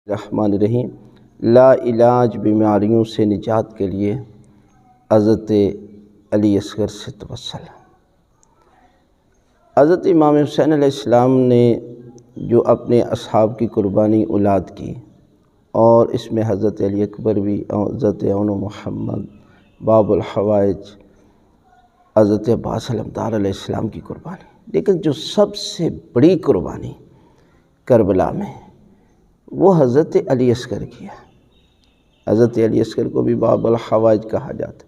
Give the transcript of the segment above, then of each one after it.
الرحمن الرحیم۔ لا علاج بیماریوں سے نجات کے لیے حضرت علی اصغر سے توسل۔ حضرت امام حسین علیہ السلام نے جو اپنے اصحاب کی قربانی اولاد کی، اور اس میں حضرت علی اکبر بھی، حضرت عون محمد باب الحوائج، حضرت عباس علمدار علیہ السلام کی قربانی، لیکن جو سب سے بڑی قربانی کربلا میں وہ حضرت علی اصغر کی ہے۔ حضرت علی اصغر کو بھی باب الحوائج کہا جاتا،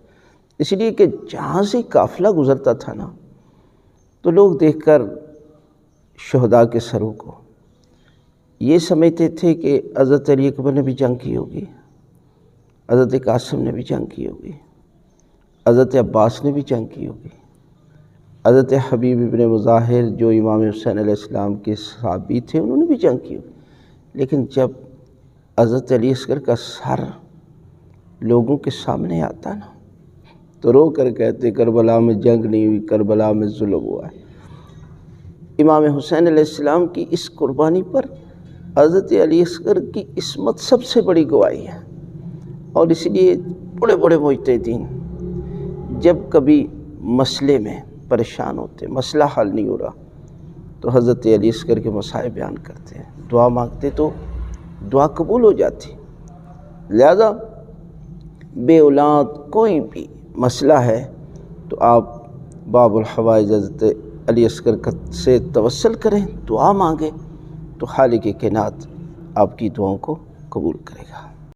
اس لیے کہ جہاں سے قافلہ گزرتا تھا نا، تو لوگ دیکھ کر شہداء کے سروں کو یہ سمجھتے تھے کہ حضرت علی اکبر نے بھی جنگ کی ہوگی، حضرت قاسم نے بھی جنگ کی ہوگی، حضرت عباس نے بھی جنگ کی ہوگی، حضرت حبیب ابن مظاہر جو امام حسین علیہ السلام کے صحابی تھے انہوں نے بھی جنگ کی ہوگی۔ لیکن جب حضرت علی اصغر کا سر لوگوں کے سامنے آتا نا، تو رو کر کہتے کربلا میں جنگ نہیں ہوئی، کربلا میں ظلم ہوا ہے۔ امام حسین علیہ السلام کی اس قربانی پر حضرت علی اصغر کی عصمت سب سے بڑی گواہی ہے، اور اس لیے بڑے بڑے مجتہدین جب کبھی مسئلے میں پریشان ہوتے، مسئلہ حل نہیں ہو رہا، تو حضرت علی اصغر کے مسائل بیان کرتے ہیں، دعا مانگتے تو دعا قبول ہو جاتی۔ لہذا بے اولاد کوئی بھی مسئلہ ہے تو آپ باب الحوائج حضرت علی اصغر سے توسل کریں، دعا مانگیں، تو خالق کائنات آپ کی دعاؤں کو قبول کرے گا۔